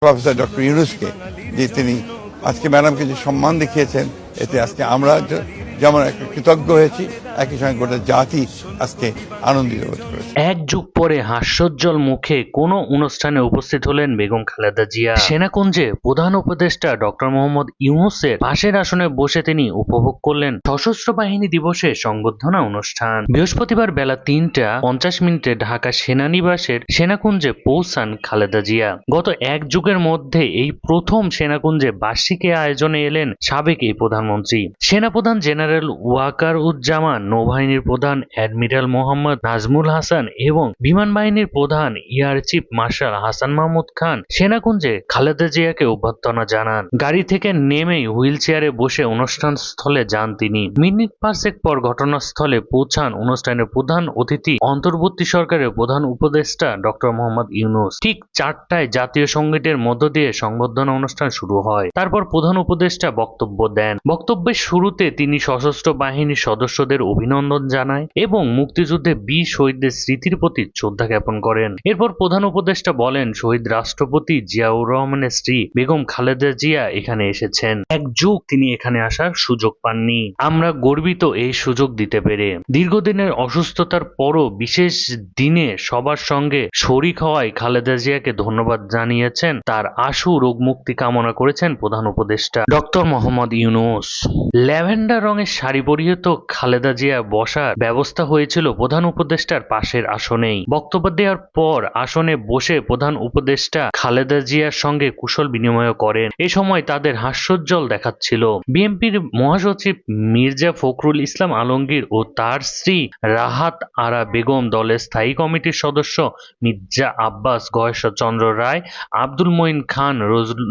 Professor doctor ইউনূসকে, যে তিনি আজকে ম্যাডামকে যে সম্মান দেখিয়েছেন, এতে আজকে আমরা যেমন একটা কৃতজ্ঞ হয়েছি, একই সঙ্গে গোটা জাতি আজকে আনন্দিত বোধ করেছে। এক যুগ পরে হাস্যোজ্জ্বল মুখে কোনো অনুষ্ঠানে উপস্থিত হলেন বেগম খালেদা জিয়া। সেনাকুঞ্জে প্রধান উপদেষ্টা ডক্টর মোহাম্মদ ইউনূসের পাশের আসনে বসে তিনি উপভোগ করলেন সশস্ত্র বাহিনী দিবসের সংবর্ধনা অনুষ্ঠান। বৃহস্পতিবার বেলা ৩টা ৫০ ঢাকা সেনানিবাসের সেনাকুঞ্জে পৌঁছান খালেদা জিয়া। গত এক যুগের মধ্যে এই প্রথম সেনাকুঞ্জে বার্ষিকী আয়োজনে এলেন সাবেক এই প্রধানমন্ত্রী। সেনাপ্রধান জেনারেল ওয়াকার উজ্জামান, নৌবাহিনীর প্রধান অ্যাডমিরাল মোহাম্মদ নাজমুল হাসান এবং বিমান বাহিনীর প্রধান air chief marshal Hasan Mahmud Khan সেনাকুঞ্জে খালেদা জিয়াকে অভ্যর্থনা জানান। গাড়ি থেকে নেমেই হুইল চেয়ারে বসে অনুষ্ঠান স্থলে যান তিনি। মিনিট পাঁচেক পর ঘটনাস্থলে পৌঁছান অনুষ্ঠানের প্রধান অতিথি অন্তর্বর্তী সরকারের প্রধান উপদেষ্টা ডক্টর মোহাম্মদ ইউনূস। ঠিক 4টায় জাতীয় সঙ্গীতের মধ্য দিয়ে সংবর্ধনা অনুষ্ঠান শুরু হয়। তারপর প্রধান উপদেষ্টা বক্তব্য দেন। বক্তব্যের শুরুতে তিনি সশস্ত্র বাহিনীর সদস্যদের অভিনন্দন জানায় এবং মুক্তিযুদ্ধে বীর শহীদদের স্মৃতির প্রতি শ্রদ্ধা জ্ঞাপন করেন। এরপর প্রধান উপদেষ্টা বলেন, শহীদ রাষ্ট্রপতি জিয়াউর রহমানের স্ত্রী বেগম খালেদা জিয়া এখানে এসেছেন। এক যুগ তিনি এখানে আসার সুযোগ পাননি। আমরা গর্বিত এই সুযোগ দিতে পেরে। দীর্ঘদিনের অসুস্থতার পরও বিশেষ দিনে সবার সঙ্গে শরিক হওয়ায় খালেদা জিয়াকে ধন্যবাদ জানিয়েছেন। তার আশু রোগ মুক্তি কামনা করেছেন প্রধান উপদেষ্টা ডক্টর মোহাম্মদ ইউনূস। ল্যাভেন্ডার রঙের শাড়ি পরিহিত খালেদা জিয়া বসার ব্যবস্থা হয়েছিল প্রধান উপদেষ্টার পাশের আসনেই। বক্তব্য দেওয়ার পর আসনে বসে প্রধান উপদেষ্টা খালেদা জিয়ার সঙ্গে কুশল বিনিময় করেন। এ সময় তাদের হাস্যোজ্জ্বল দেখাচ্ছিল। বিএনপির মহাসচিব মির্জা ফখরুল ইসলাম আলমগীর ও তার স্ত্রী রাহাত আরা বেগম, দলের স্থায়ী কমিটির সদস্য মির্জা আব্বাস, গয়েশ্বরচন্দ্র রায়, আব্দুল মঈন খান,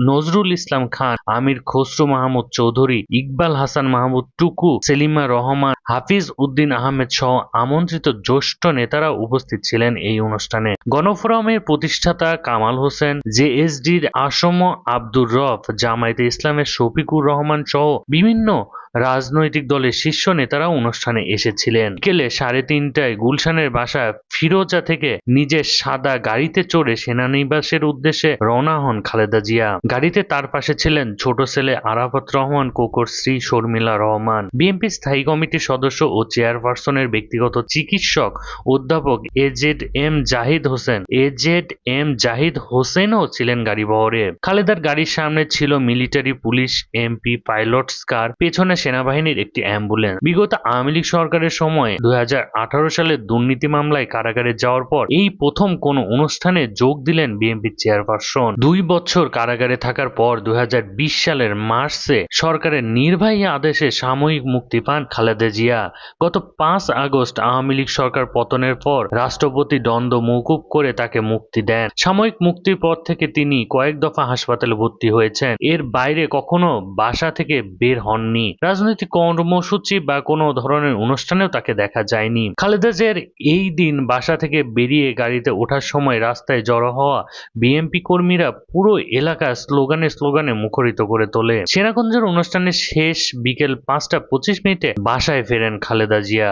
নজরুল ইসলাম খান, আমির খসরু মাহমুদ চৌধুরী, ইকবাল হাসান মাহমুদ টুকু, সেলিমা রহমান, হাফিজ উদ্দিন আহমেদ সহ আমন্ত্রিত জ্যেষ্ঠ নেতারা উপস্থিত ছিলেন এই অনুষ্ঠানে। গণফোরামের প্রতিষ্ঠাতা কামাল হোসেন, জেএসডির আসম আব্দুর রফ, জামায়াতে ইসলামের শফিকুর রহমান সহ বিভিন্ন রাজনৈতিক দলের শীর্ষ নেতারা অনুষ্ঠানে এসেছিলেন। বিকেলে 3:30টায় গুলশানের বাসা ফিরোজা থেকে নিজের সাদা গাড়িতে চড়ে সেনানিবাসের উদ্দেশ্যে রওনা হন খালেদা জিয়া। গাড়িতে তার পাশে ছিলেন ছোট ছেলে আরাফাত রহমান, কোকর স্ত্রী শর্মিলা রহমান। বিএনপি স্থায়ী কমিটির সদস্য ও চেয়ারপারসনের ব্যক্তিগত চিকিৎসক অধ্যাপক এজেড এম জাহিদ হোসেনও ছিলেন গাড়িবহরে। খালেদার গাড়ির সামনে ছিল মিলিটারি, পুলিশ, এমপি, পাইলটস কার, পেছনে সেনাবাহিনীর একটি অ্যাম্বুলেন্স। বিগত আওয়ামী লীগ সরকারের সময় 2018 সালে দুর্নীতি মামলায় কারাগারে যাওয়ার পর এই প্রথম কোন অনুষ্ঠানে যোগ দিলেন বিএনপির চেয়ারপারসন। 2 বছর কারাগারে থাকার পর 2020 সালের মার্চে সরকারের নির্বাহী আদেশে সাময়িক মুক্তি পান খালেদা জিয়া। গত 5 আগস্ট আওয়ামী লীগ সরকার পতনের পর রাষ্ট্রপতি দ্বন্দ্ব মওকুফ করে তাকে মুক্তি দেন। সাময়িক মুক্তির পর থেকে তিনি কয়েক দফা হাসপাতালে ভর্তি হয়েছেন। এর বাইরে কখনো বাসা থেকে বের হননি। রাজনৈতিক কর্মসূচি বা কোনো ধরনের অনুষ্ঠানেও তাকে দেখা যায়নি। খালেদা জিয়ার এই দিন বাসা থেকে বেরিয়ে গাড়িতে ওঠার সময় রাস্তায় জড়ো হওয়া বিএনপি কর্মীরা পুরো এলাকা স্লোগানে মুখরিত করে তোলে। সেনাকুঞ্জের অনুষ্ঠানের শেষ বিকেল 5টা 25 মিনিটে বাসায় ফেরেন খালেদা জিয়া।